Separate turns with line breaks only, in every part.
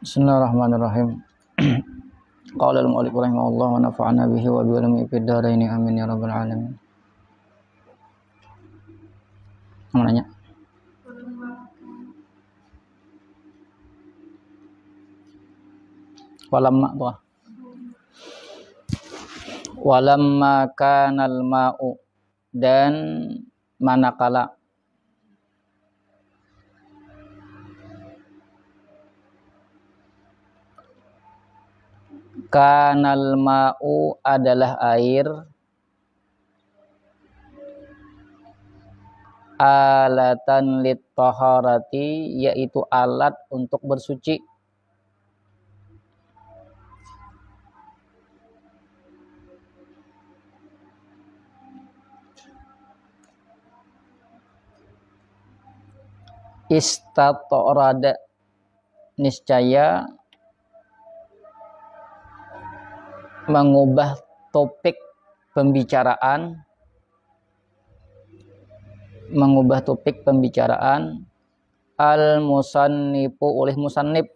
Bismillahirrahmanirrahim. Qala al-mu'allif rahimahullah wa nafa'ana bihi wa bi ulumi fid dharain amin ya rabbal alamin. Mau nanya? Walamma kanal ma'u, dan manakala kanal ma'u adalah air, alatan lit taharati, yaitu alat untuk bersuci. Istatorada, niscaya mengubah topik pembicaraan, al-musannifu oleh musannif,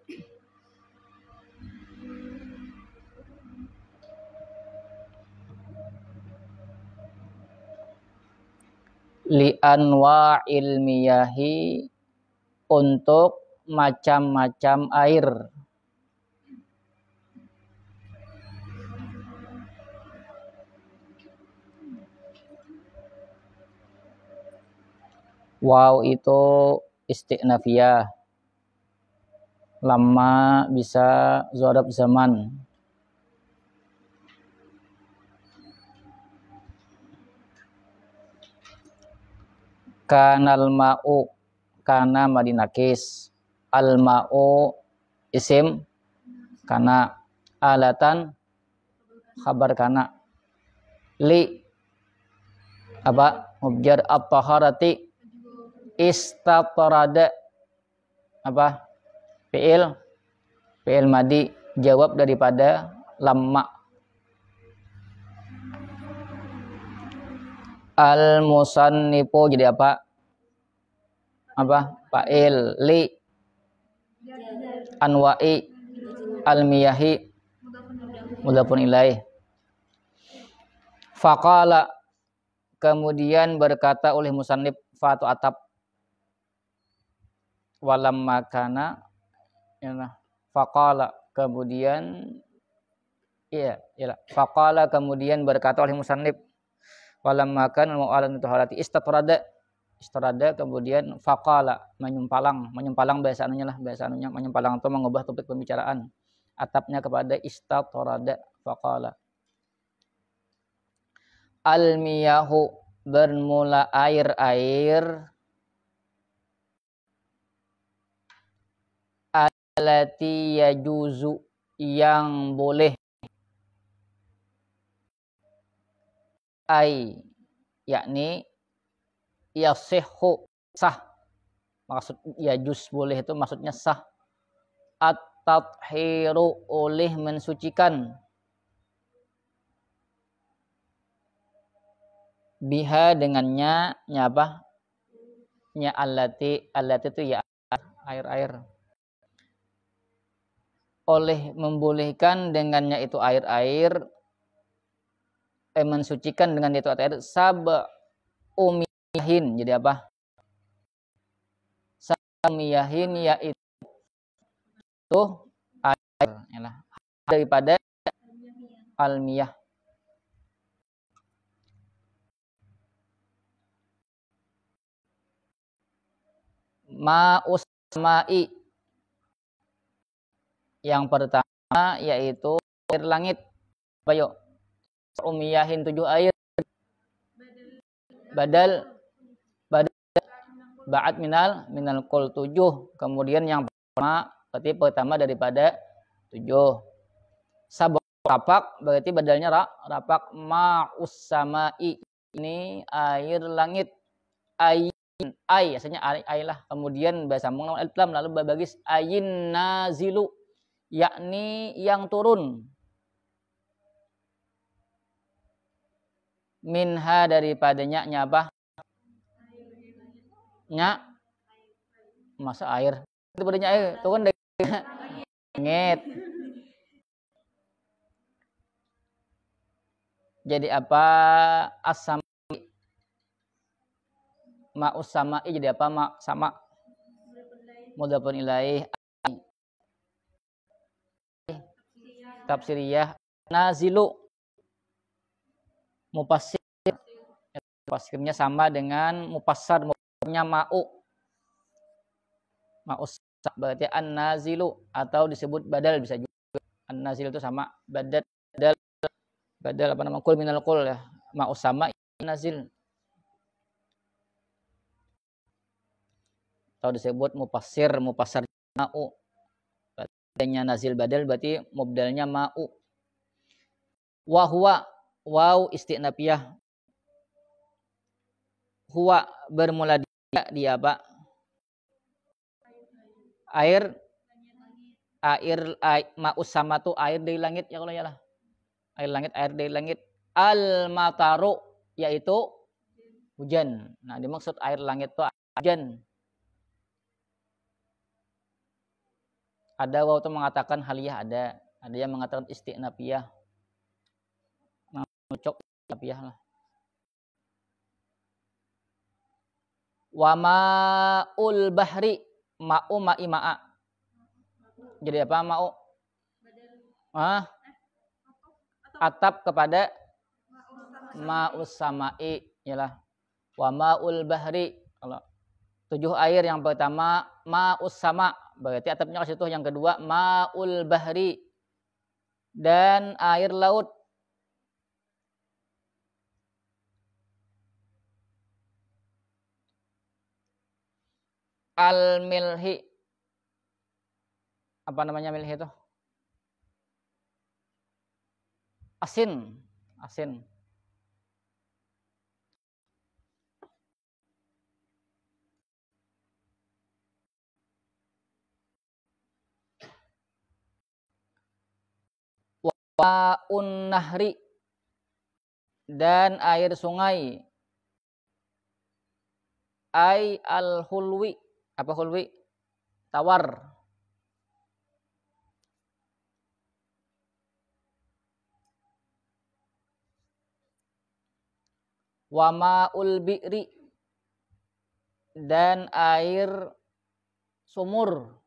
li anwa'il miyahi, untuk macam-macam air. Waw itu isti'nafiyah, lama bisa zarab zaman. Kanal ma'u, kana madinakis, al ma'u isim kana, alatan khabar kana, li apa mubjar at-taharati, istatarada apa fi'il madi, jawab daripada lamma. Al musannifu jadi apa fa'il, li anwa'i al miyahi mudhafun ilaih. Faqala, kemudian berkata oleh musannif, fa'atu atap, walam makana, faqala kemudian faqala kemudian berkata oleh musannif, walam makan mu'alan taharati, istatrada kemudian faqala, menyempalang bahasa anunya menyempalang atau mengubah topik pembicaraan, atapnya kepada istatrada, faqala. Al miyahu, bermula air, alati yajuzu, yang boleh, yakni yasihhu, sah, maksud yajuz boleh itu maksudnya sah, at-tathiru, oleh mensucikan, biha dengannya, alati itu ya air, oleh membolehkan dengannya itu air, mensucikan dengan itu air, sab'umiyahin, jadi apa? Sab'umiyahin, yaitu air daripada al-miyah. Ma'us sama'i, yang pertama yaitu air langit. Ayo, umiyahin 7 air, badal ba'at minal qul 7, kemudian yang pertama daripada 7. Sab'u rapak, berarti badalnya rapak. Ma'us sama'i, ini air langit. Asalnya ay lah, kemudian bahasa sambung alif lam, lalu babagis ayin nazilu, yakni yang turun, minha daripadanya, apa? Masa air itu bedanya air itu kan langit. Jadi apa? As-sama. Ma'us sama'i jadi apa? Sama. Mudhafun ilaih. Tafsiriyah. Nazilu. Mufassir. Mufassirnya sama dengan mufassar. Mufassirnya ma'u. Ma'us berarti an-nazilu atau disebut badal bisa juga. An-nazil itu sama badal apa nama kul minal kul ya. Ma'us sama nazil. Atau disebut mufassir ma'u. Adanya nazil badal berarti mubdalnya ma'u. Wa huwa waw istinafiyah. Huwa bermula dia apa? Air ma'us sama tuh air dari langit ya kalau ya lah. Air dari langit. Al mataru yaitu hujan. Nah, dimaksud air langit itu hujan. Ada waktu mengatakan haliyah ada yang mengatakan istinafiyah. Cocok istinafiyah lah. Wa ma'ul bahri ma'u ma'i ma'a. Jadi apa ma'u? Atap kepada ma'us sama'i ialah wa ma'ul bahri. Kalau 7 air yang pertama ma'us sama berarti atapnya ke situ, yang kedua ma'ul bahri dan air laut. Al milhi apa namanya milhi itu? Asin. Wa'un nahri dan air sungai. Ai al hulwi. Apa hulwi? Tawar. Wa ma'ul bi'ri dan air sumur.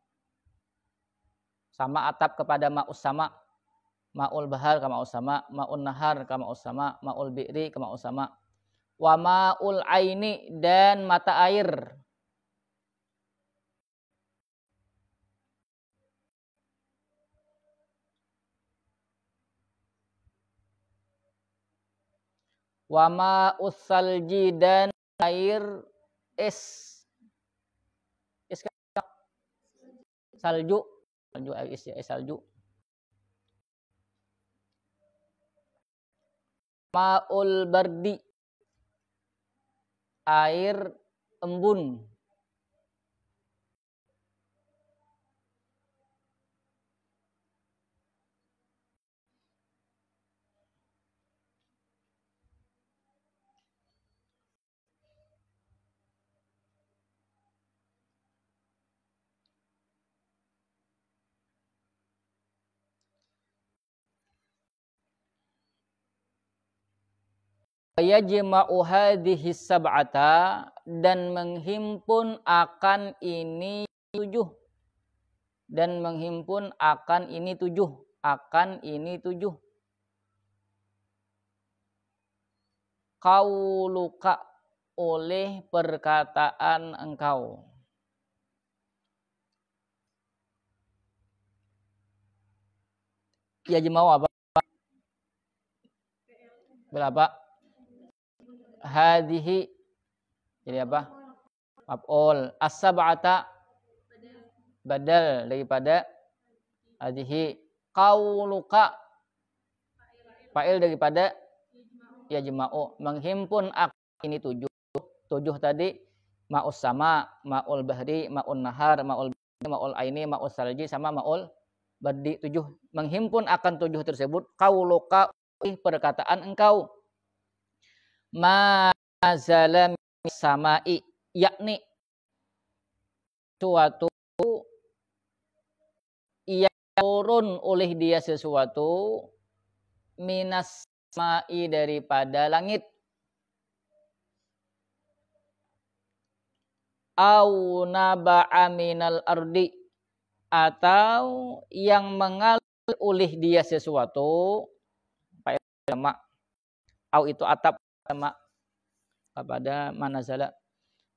Sama atap kepada ma'us sama. Ma'ul bahar kama usama, ma'un nahar kama usama, ma'ul bi'ri kama usama. Wa ma'ul aini dan mata air. Wa ma'us salji dan air es. Es salju. Salju air es ya, es salju. Ma'ul bardi air embun. Yajma'u hadhihi sab'ata dan menghimpun akan ini 7. Dan menghimpun akan ini 7. Akan ini 7. Qauluka oleh perkataan engkau. Yajma'u apa? Berapa? Hadhihi jadi apa? Maf'ul. As-sab'ata badal daripada hadhihi. Qauluka fa'il daripada yajma'u. Menghimpun ini 7. 7 tadi ma'us sama, ma'ul bahri, ma'un nahar, ma'ul aini, ma'us salji sama ma'ul bardi. 7. Menghimpun akan 7 tersebut. Qauluka perkataan engkau. Ma zalam sama'i yakni suatu yang turun oleh dia sesuatu minas ma'i daripada langit, au naba'a minal ardi atau yang mengalir oleh dia sesuatu, mak au itu atap sama kepada manazala,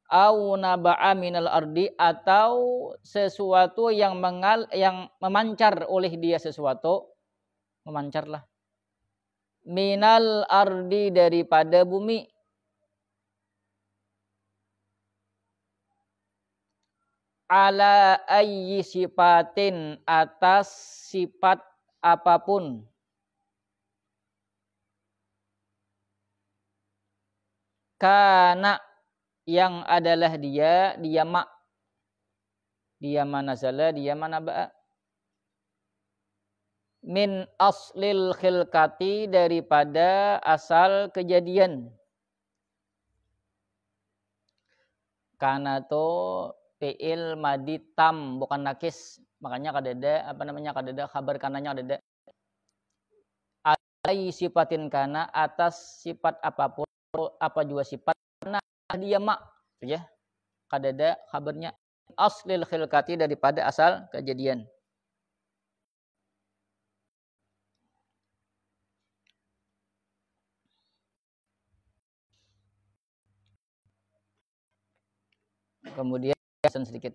au naba'a minal ardi atau sesuatu yang memancar oleh dia sesuatu, memancarlah, minal ardi daripada bumi, ala ayyi sifatin atas sifat apapun, kana yang adalah dia mak, dia manazala, dia manaba'a, min aslil khilqati daripada asal kejadian. Kana to fi'il madi tam bukan nakis, makanya kadada kadada khabar kananya kadada. Alai sifatin kana atas sifat apapun, apa juga sifat kana dia mak, ya. Kadada khabarnya aslil khilqati daripada asal kejadian. Kemudian sedikit,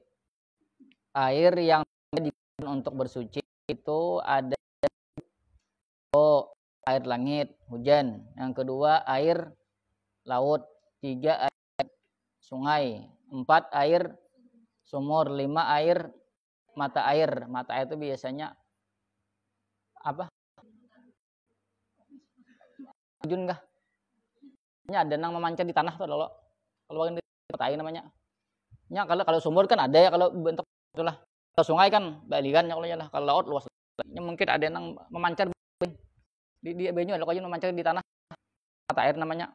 air yang digunakan untuk bersuci itu ada air langit, hujan. Yang kedua air laut. 3 air sungai. 4 air sumur. 5 air mata air. Mata air itu biasanya apa? Terjun kah? Ada yang memancar di tanah tuh kalau di mata air namanya. Ya, kalau sumur kan ada ya, kalau bentuk itulah. Kalau sungai kan balikan ya lah. Kalau laut luas. Ya, mungkin ada yang memancar di banyu, kalau memancar di tanah. Mata air namanya.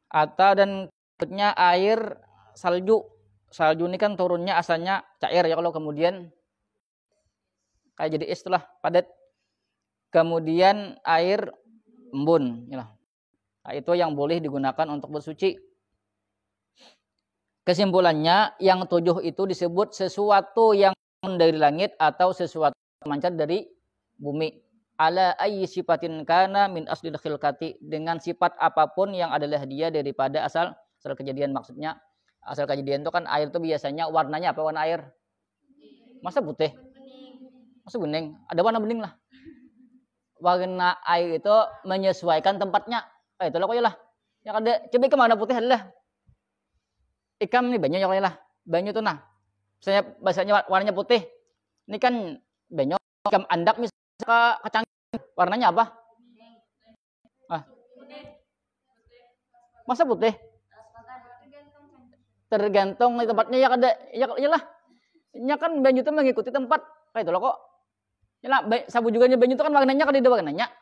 Atau dan berikutnya air salju. Salju ini kan turunnya asalnya cair ya, kalau kemudian kayak jadi es lah, padat. Kemudian air embun ya. Nah, itu yang boleh digunakan untuk bersuci. Kesimpulannya, yang 7 itu disebut sesuatu yang dari langit atau sesuatu yang memancar dari bumi. Ala ayyi sifatin kana min aslil khilqati, dengan sifat apapun yang adalah dia daripada asal kejadian. Maksudnya asal kejadian itu kan air itu biasanya warnanya apa? Warna air? Masa putih? Masa bening? Ada warna bening lah. Warna air itu menyesuaikan tempatnya. Itulah kok ya lah. Ya ada coba kemana putih adalah ikam nih banyu ya lah. Banyu tuh nah. Misalnya bahasanya warnanya putih. Ini kan banyu ikam andak misalnya kacang, warnanya apa? Ah. Masa putih? Tergantung di tempatnya ya ada. Ya lah. Ya kan banyu itu mengikuti tempat. Itu loh kok. Ya lah, sabu juga banyu itu kan warnanya kan ada warnanya.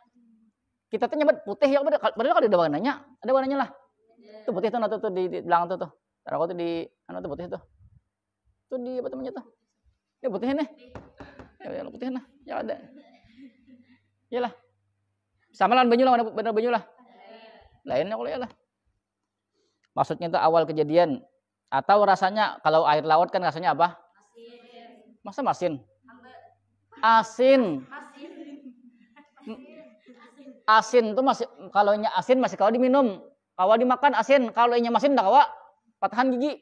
Kita tuh nyebut putih ya padahal kan ada warnanya. Ada warnanya lah. Itu putih tuh di belakang tuh. Taruh tuh di tuh putih tuh. Tuh di apa namanya tuh? Ya putih nih. Ya putih nah. Ya ada. Iyalah. Sama lah banyu lah, benar banyu lah. Lainnya kalau ya lah. Maksudnya itu awal kejadian atau rasanya, kalau air laut kan rasanya apa? Masa masin? Asin. Asin tuh masih, kalau nya asin masih kalau diminum. Kalau dimakan asin, kalau nya masin enggak kawa. Patahan gigi.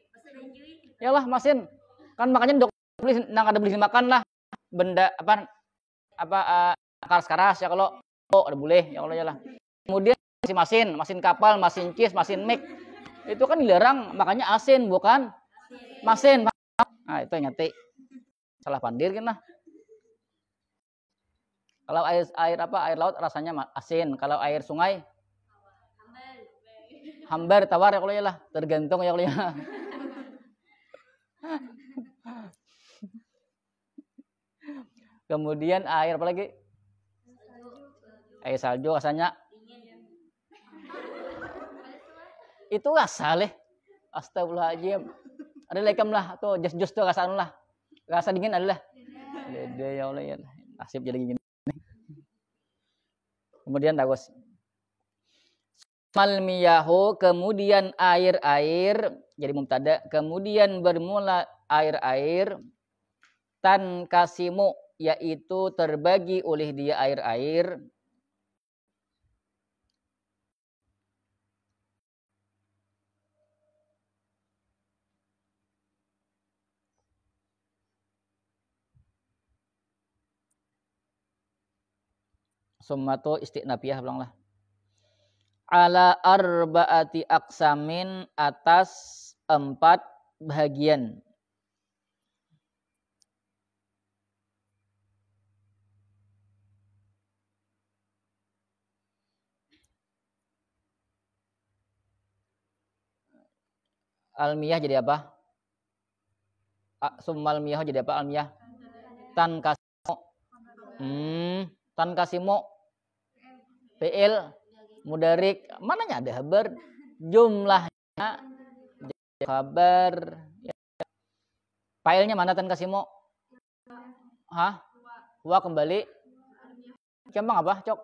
Yalah masin. Kan makanya dokter ada beli makan lah benda apa karas-karas ya, kalau ada boleh ya Allah ya lah. Kemudian masin kapal, masin cis, masin mik. Itu kan dilarang, makanya asin bukan masin. Nah, itu ngerti. Salah pandir kan lah. Kalau air laut rasanya asin, kalau air sungai hambar tawar ya kalau ya lah, tergantung ya kalau ya. Kemudian air apa lagi? Air salju rasanya itu asal Astagfirullahaladzim. Ada lekam lah tuh jus tuh rasaan lah. Rasa dingin adalah Dede ya Allah ya. Nasib jadi gini. Kemudian tagus. Mal miyahu, kemudian air-air, jadi mubtada, kemudian bermula air-air, tan kasimu, yaitu terbagi oleh dia air-air, summatu istiqnafiyah, ulanglah. Ala arba'ati aksamin, atas 4 bahagian. Almiyah jadi apa? Summal miyah jadi apa almiyah? Tan kasimu. Tan kasimu. Fi'il mudarik. Mananya ada habar? Jumlahnya kabar. Failnya mana tan kasimu? Hah? Wa kembali. Gampang apa, Cok?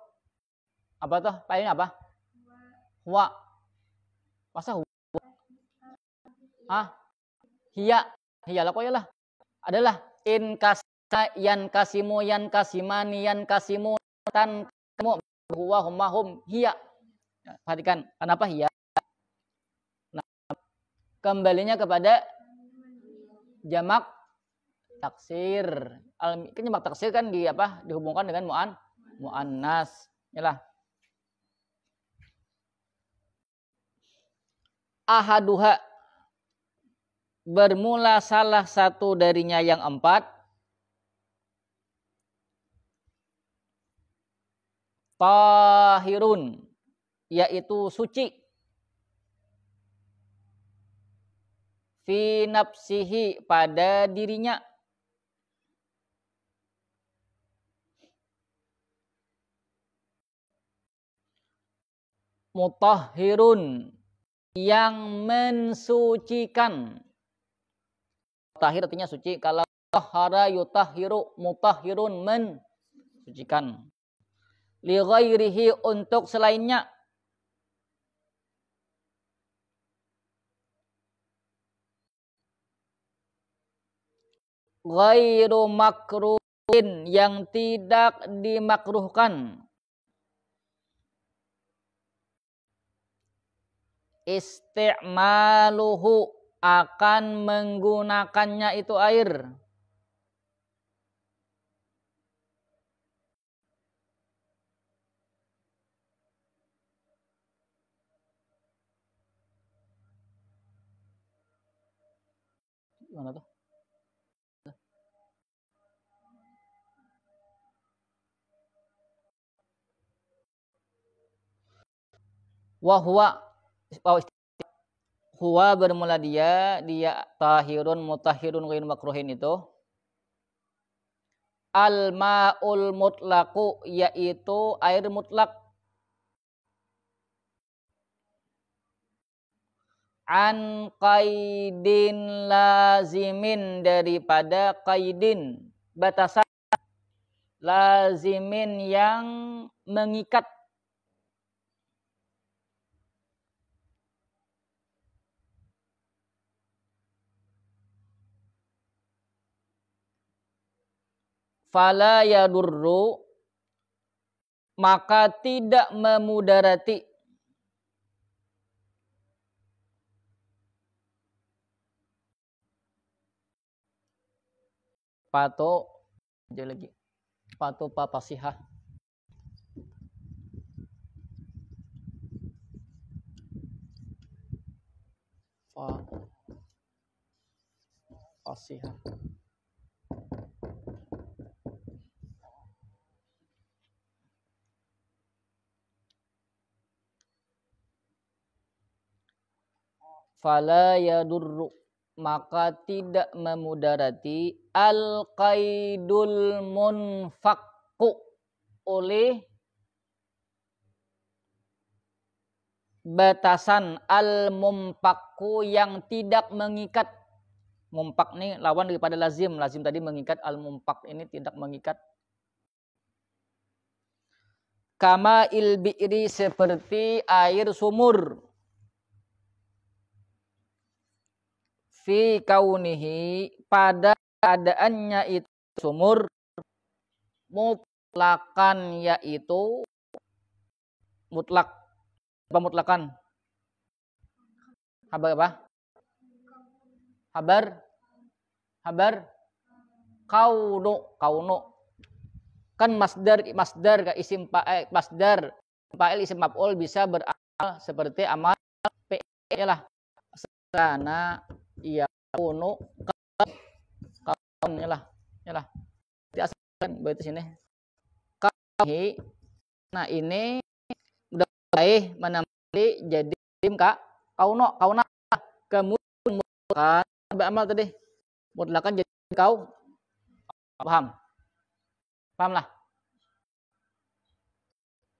Apa tuh? Failnya apa? Wa. Masa huwa? Hiya. Hiya lah koyalah. Adalah in kasna yan kasimu yan kasimani yan kasimu tan kamu huwa huma hum hiya. Perhatikan, kenapa hiya? Nah, kembalinya kepada jamak taksir. Jamak taksir kan di apa? Dihubungkan dengan muannas. Yalah. Ahaduha, bermula salah satu darinya yang 4. Tahirun, yaitu suci. Fi nafsihi, pada dirinya. Mutahhirun, yang mensucikan. Tahir artinya suci. Kalau tahara yutahhiru, mutahhirun, mensucikan. Li ghairihi, untuk selainnya. Ghairu makruhin, yang tidak dimakruhkan. Isti'maluhu, akan menggunakannya itu air. Gimana tuh? Wahwa, huwa bermula dia tahirun mutahhirun ghairu makruhin itu. Al-ma'ul mutlaqu, yaitu air mutlak. An qaidin lazimin, daripada qaidin, batasan lazimin, yang mengikat. Fala yadurru, maka tidak memudarati. Pato aja lagi. Pato papasihah. Pasihah. Fala yadurru, maka tidak memudarati al-qaidul munfakku, oleh batasan al-mumpakku, yang tidak mengikat. Mumpak ini lawan daripada lazim. Lazim tadi mengikat, al-mumpak ini tidak mengikat. Kama ilbi'ri seperti air sumur. Fi kaunihi pada keadaannya itu sumur mutlakan yaitu mutlak. Apa mutlakan? Habar apa? Habar kaunu. Kan masdar ke isim fa'il, masdar fa'il isim maf'ul bisa beramal seperti amal fi'il lah. Karena ia kaunu kaun lah. Di asalkan berarti sini. Nah ini udah mulai menambah jadi isim kauna. Kemudian mutlakan beramal tadi. Mutlakan jadi kau. Paham lah.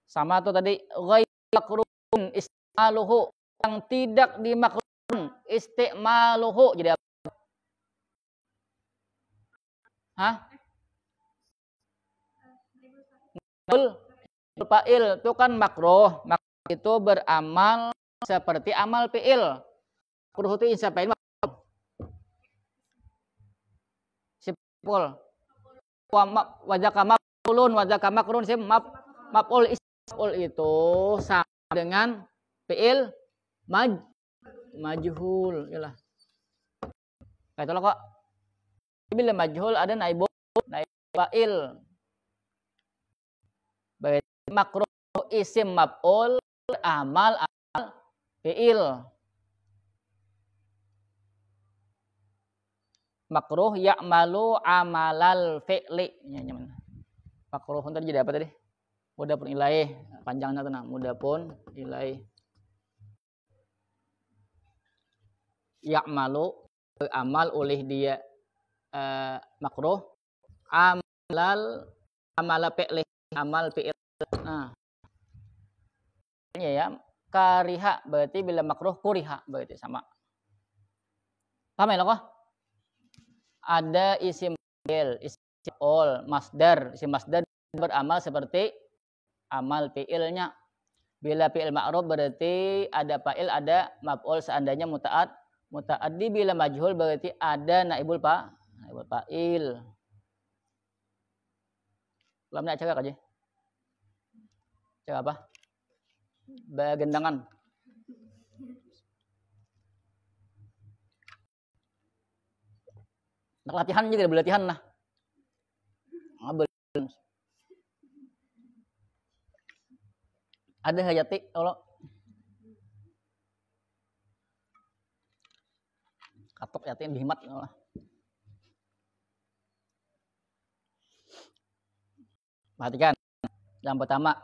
Sama tuh tadi ghairu makruhun istimaluhu, yang tidak dimakruhkan istimaluhu jadi apa? Hah? Fa'il itu kan makruh. Makruh itu beramal seperti amal fi'il. Makruh itu isim fa'il. Sipul. Wajaka makrun sim maf'ul itu sama dengan fi'il majhul yalah. Kayak itu kok. Bila majhul ada naib fa'il. Berarti makruh isim maf'ul amal fi'il. Makruh ya'malu amalal fi'li. Makruh tadi jadi apa tadi? Mudah pun ilaih. Panjangnya tenang. Mudah pun ilaih. Ya'malu amal oleh dia makruh amal fi'li. Amal fi'il. Nah. Ya. Kariha berarti bila makruh kuriha berarti sama. Paham ya kok? Ada isim fi'il, isim fi'il, masdar. Isim masdar beramal seperti amal fi'ilnya. Bila fi'il ma'ruf berarti ada fa'il, ada maf'ul seandainya muta'addi. Bila majhul berarti ada naibul fa'il. Belum nak cakap aja. Cakap apa? Bagendangan. Latihan juga berlatihan lah. Ada hayati Allah. Katok yatim bihimat Allah. Perhatikan. Yang pertama,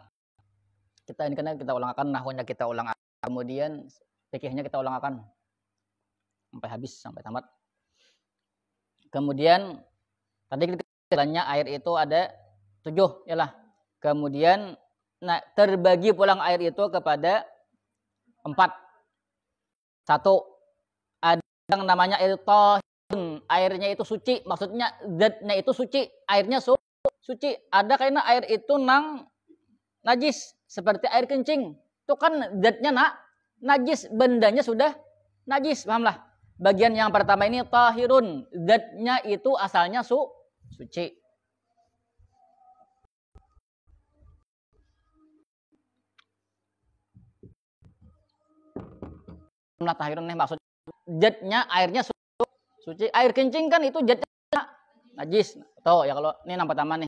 kita ulang akan nahwanya kita ulang akan. Kemudian fikihnya kita ulang akan sampai habis, sampai tamat. Kemudian tadi kita air itu ada 7 yalah. Kemudian terbagi pulang air itu kepada 4. 1 ada yang namanya air tahirun, airnya itu suci, maksudnya zatnya itu suci, airnya suci. Ada karena air itu najis seperti air kencing. Itu kan zatnya najis, bendanya sudah najis, pahamlah? Bagian yang pertama ini tahirun, zatnya itu asalnya suci. Tahirun nih maksud zatnya airnya suci. Air kencing kan itu zatnya najis. Tuh ya kalau ini yang pertama nih.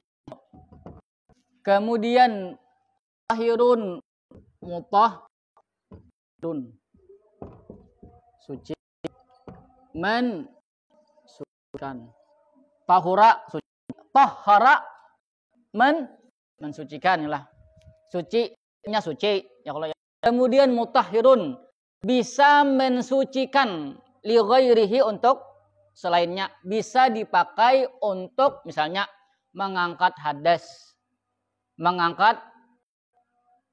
Kemudian tahirun mutahharun, suci, mensucikan. Tahura suci, tahara mensucikan lah. Sucinya suci ya kalau ya. Kemudian mutahhirun bisa mensucikan li ghairihi untuk selainnya, bisa dipakai untuk misalnya mengangkat hadas,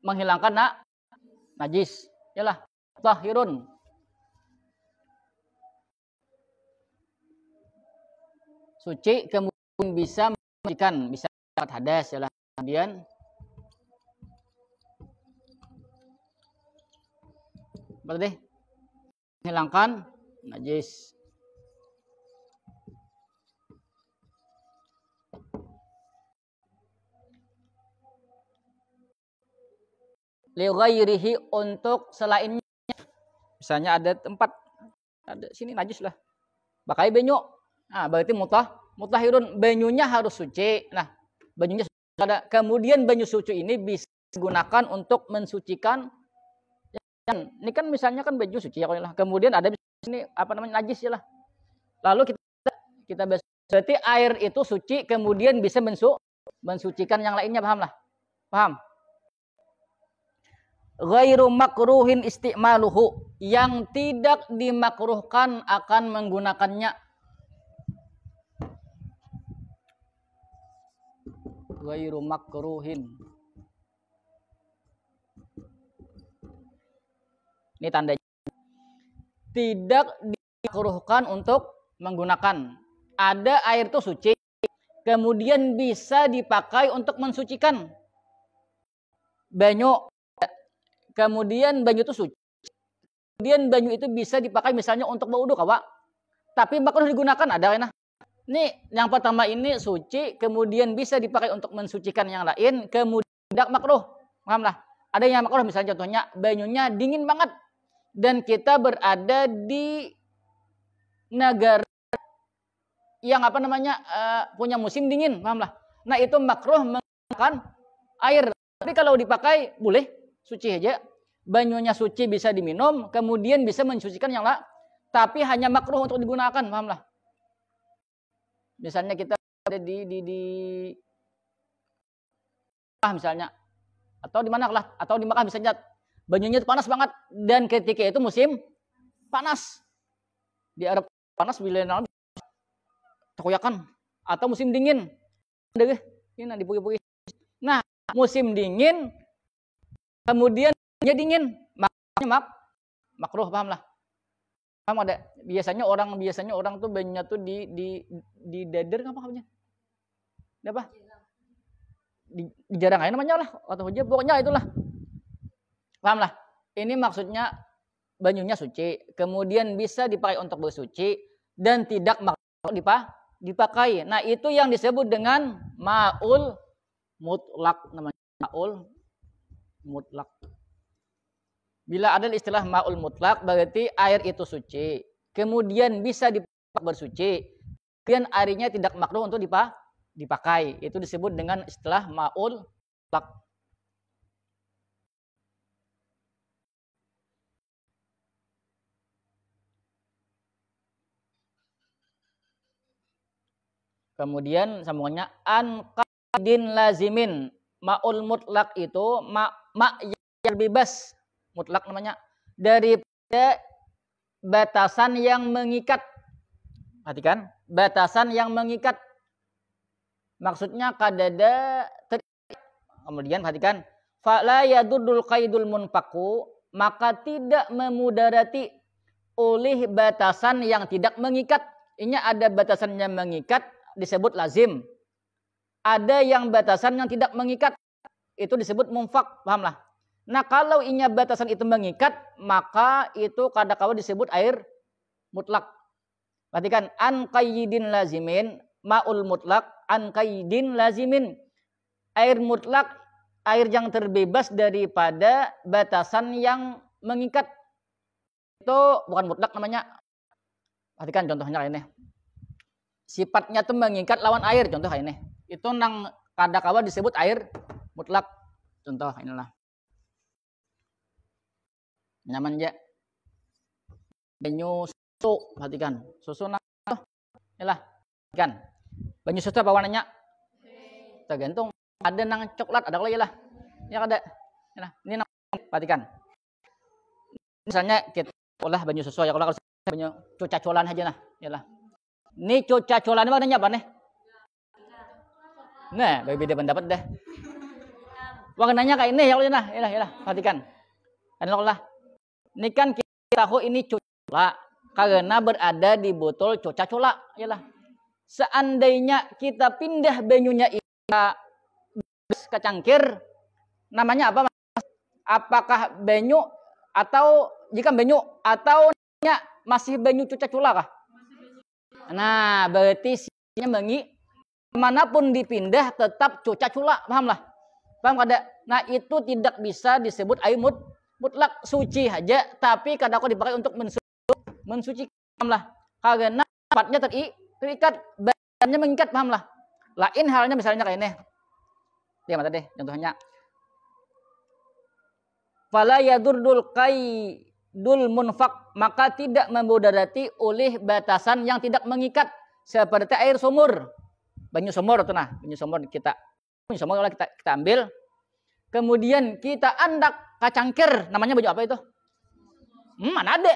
menghilangkan najis. Yalah, tahhirun. suci, kemudian bisa mensucikan, bisa hadas ya lah. Kemudian berarti hilangkan najis. Li ghairihi, untuk selainnya. Misalnya ada tempat, ada sini najis lah. Pakai banyu. Nah, berarti mutahhirun, banyunya harus suci. Nah, banyunya suci ada. Kemudian banyu suci ini bisa digunakan untuk mensucikan. Ini kan misalnya kan baju suci ya lah. Kemudian ada ini apa namanya najis ya lah. Lalu kita berarti air itu suci, kemudian bisa mensucikan yang lainnya, paham lah? Paham? Ghairu makruhin isti'maluhu, yang tidak dimakruhkan akan menggunakannya. Ghairu makruhin. Ini tandanya. Tidak dimakruhkan untuk menggunakan. Ada air itu suci, kemudian bisa dipakai untuk mensucikan. Banyu. Kemudian banyu itu suci. Kemudian banyu itu bisa dipakai misalnya untuk berwudu, kawan. Tapi makruh digunakan ada kan? Ini yang pertama ini suci, kemudian bisa dipakai untuk mensucikan yang lain, kemudian tidak makruh. Paham lah? Ada yang makruh misalnya contohnya banyunya dingin banget dan kita berada di negara yang apa namanya punya musim dingin, paham lah? Nah, itu makruh menggunakan air. Tapi kalau dipakai boleh, suci aja. Banyunya suci bisa diminum, kemudian bisa mensucikan yang lain. Tapi hanya makruh untuk digunakan, paham lah? Misalnya kita ada di misalnya, atau di mana lah, atau di Makkah misalnya, banyunya itu panas banget dan ketika itu musim panas. Di Arab panas bila terkoyakan, atau musim dingin. Ini dipugi-pugi. Nah, musim dingin kemudian dingin, makanya makruh, paham lah? Paham ada? Biasanya orang tuh banyunya tuh di dader apa namanya? Apa? Di jarang aja namanya lah, atau aja pokoknya itulah. Paham lah? Ini maksudnya banyunya suci, kemudian bisa dipakai untuk bersuci dan tidak makruh dipakai. Nah, itu yang disebut dengan ma'ul mutlak, namanya ma'ul mutlak. Bila ada istilah ma'ul mutlak, berarti air itu suci, kemudian bisa dipakai bersuci, kemudian airnya tidak makruh untuk dipakai. Itu disebut dengan istilah ma'ul mutlak. Kemudian sambungannya an qaidin lazimin. Ma'ul mutlak itu ma yang bebas, mutlak namanya, daripada batasan yang mengikat. Perhatikan, batasan yang mengikat. Maksudnya kadada kemudian perhatikan, fala yadurrul qaidul munfaqu, maka tidak memudarati oleh batasan yang tidak mengikat. Ini ada batasan yang mengikat disebut lazim. Ada yang batasan yang tidak mengikat, itu disebut munfaq, pahamlah. Nah, kalau inya batasan itu mengikat, maka itu kadang-kala disebut air mutlak. Perhatikan, an qayyidin lazimin, ma'ul mutlak, an qayyidin lazimin. Air mutlak, air yang terbebas daripada batasan yang mengikat. Itu bukan mutlak namanya. Perhatikan contohnya kayak ini. Sifatnya itu mengikat lawan air, contoh kayak ini. Itu nang kadang-kala disebut air mutlak. Contoh inilah. Nyaman aja. Banyu susu, perhatikan. Susu nang inilah. Perhatikan. Banyu susu apa warnanya? Tergantung. Ada nang coklat, ada lagi lah. Ya ada. Ini nang, perhatikan. Misalnya kita olah banyu susu ya, kalau banyu coca-colaan aja nah. Yalah. Ini coca-colaan warnanya apa nih? Nah, berbeda pendapat dah. Warnanya kayak ini ya Allah, nah, perhatikan. Lah. Ini kan kita tahu ini coca-cola karena berada di botol coca-cola, yalah. seandainya kita pindah banyunya ke cangkir, namanya apa? Apakah banyu atau jika banyu atau masih banyu cuca cula kah? Nah, berarti sinya manapun dipindah tetap cuca cula, paham lah? Paham kada? Nah, itu tidak bisa disebut air mutlak, suci aja, tapi kadang kau dipakai untuk mensucikan, paham lah? Karena sifatnya terikat, badannya mengikat, paham lah? Lain halnya misalnya kayak ini. Dia mata deh contohnya. Fala yadurdul qaidul munfaq, maka tidak memudarati oleh batasan yang tidak mengikat seperti air sumur. Banyu sumur itu nah, banyu sumur kita ambil. Kemudian kita andak kacangkir, namanya banyu apa itu? Mana ada?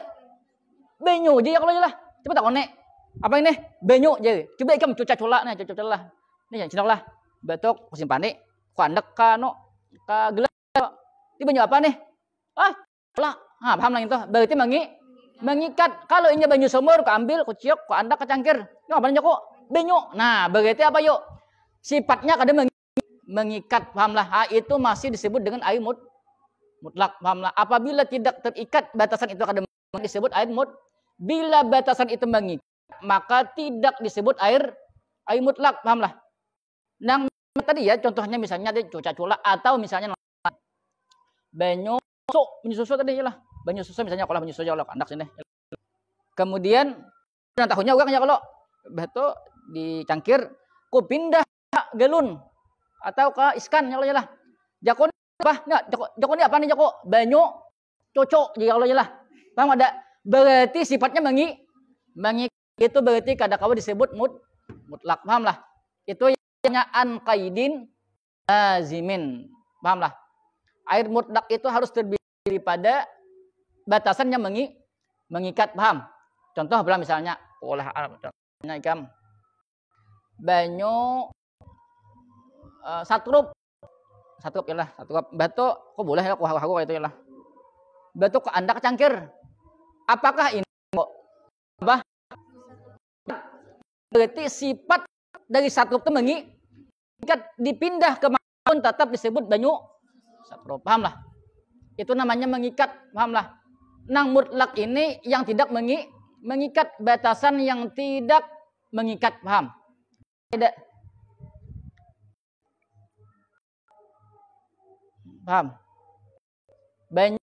Banyu aja ya kalau lah. Coba tak konek. Apa ini? Banyu aja. Coba ikam cuca cula nih, cuca cula. Nih yang cinok lah. Betok kusimpan ku andak ka gelas. Ini banyu apa nih? Cula. Paham lah itu. Berarti mengikat. Kalau ini banyu sumur, ku ambil, ku ciok, ku andak kacangkir. Ini apa nih kok? Banyu. Nah, berarti apa yuk? Sifatnya kadang mengikat, pahamlah. Itu masih disebut dengan air mutlak, pahamlah. Apabila tidak terikat batasan itu kadang disebut air bila batasan itu mengikat, maka tidak disebut air mutlak, pahamlah. Nah, tadi ya contohnya misalnya cuca cula atau misalnya banyu susu tadi lah. Banyu susu misalnya kalau banyu susu kalau andak sini. Kemudian tahunya orang ya kalau betul dicangkir ku pindah galun atau ke iskan ya lah. Jakon apa? Enggak, jakon ini apa nih jako? Banyu cocok jika kalau lah. Paham ada? Berarti sifatnya itu berarti kadang-kadang disebut mutlak. Paham lah? Itu yang an qaidin lazimin. Paham lah? Air mutlak itu harus terdiri pada batasan yang mengikat, paham? Contoh misalnya olah contohnya ikam banyu satu rup ya lah, batu kok boleh ya aku itu ya lah. Batu ke anda kecangkir. Apakah ini apa? Berarti sifat dari satu rup itu mengikat, dipindah ke manapun tetap disebut banyu satu rup, paham lah? Itu namanya mengikat, paham lah? Nang mutlak ini yang tidak mengikat, batasan yang tidak mengikat, paham? Tidak. Paham? Banyu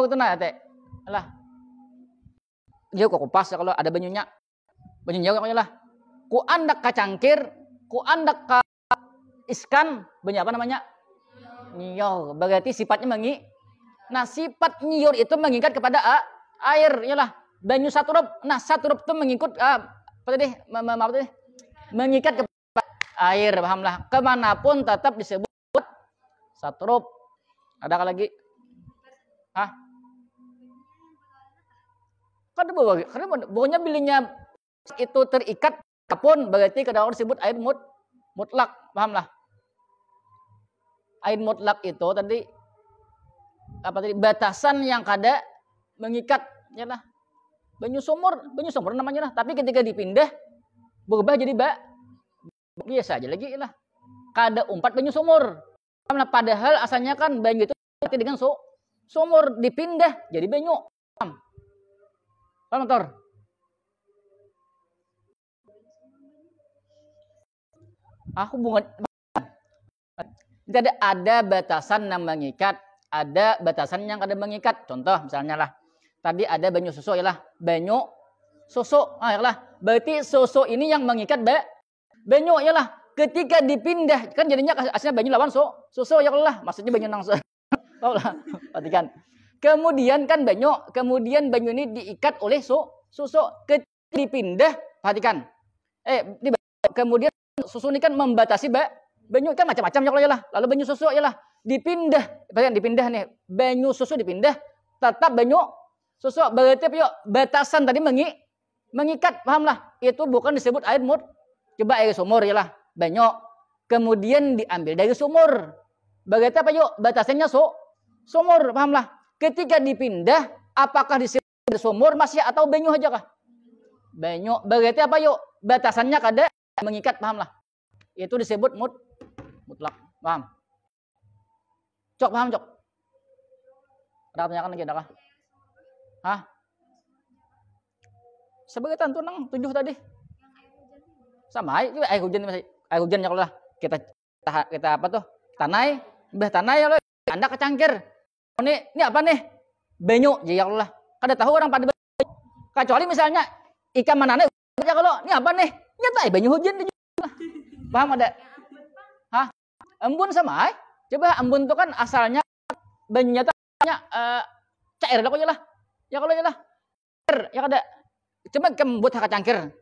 itu nah teh. Alah. Dia kok kupas kalau ada banyunya. Banyu kalau lah. Ku andak kacangkir, ku andak ka iskan, banyu apa namanya? Nyiur. Berarti sifatnya Nah, sifat nyiur itu mengikat kepada air, yalah. Banyu satu rup. Nah, satu rup itu mengikut apa tadi? Mengikat kepada air, pahamlah. Kemanapun tetap disebut satu rup. Ada lagi? Karena pokoknya bilinya itu terikat apapun berarti kadang-kadang disebut air mutlak, pahamlah. Air mutlak itu tadi batasan yang kada mengikat ya lah. Banyu sumur namanya lah. Tapi ketika dipindah berubah jadi biasa aja lagi lah. Kada umpat banyu sumur. Padahal asalnya kan banyu itu dengan sumur, dipindah jadi banyu. Paham motor? Hubungan tidak ada batasan yang mengikat, ada batasan yang kada mengikat. Contoh misalnya lah, tadi ada banyu susu ya lah, banyu susu, ya lah. Berarti susu ini yang mengikat banyu ya lah. Ketika dipindah kan jadinya aslinya banyu lawan susu ya lah. Maksudnya banyu nang tahu lah, perhatikan. Kemudian kan banyu ini diikat oleh susu. Ketika dipindah, perhatikan. Kemudian susu ini kan membatasi banyu kan macam-macam ya lah. Lalu banyu susu ya lah. Dipindah nih. Banyu susu dipindah, tetap banyu susu. Berarti apa yuk? Batasan tadi mengikat, paham lah. Itu bukan disebut air coba air sumur ya lah. Banyu. Kemudian diambil dari sumur. Berarti apa yuk? Batasannya sumur, paham lah. Ketika dipindah, apakah disebut sumur masih atau banyu aja kah? Banyu. Berarti apa yuk? Batasannya kada mengikat, paham lah. Itu disebut mutlak. Paham? Cok, paham cok? Ada pertanyaan lagi adakah? Hah? Sebagai tentu nang 7 tadi. Sama air hujan masih. Air hujan ya kalau lah. Kita apa tuh? Tanai, ya lo. Anda kecangkir. Ini apa nih? Banyu, ya Allah. Kada tahu orang pada kecuali misalnya ikan manane ya kalau ini apa nih? Nyata banyu hujan. Paham ada? Hah? Embun sama coba embun itu kan asalnya banyunya cair lah kok lah. Ya kalau lah. Ya kada. Coba kamu buat hak cangkir.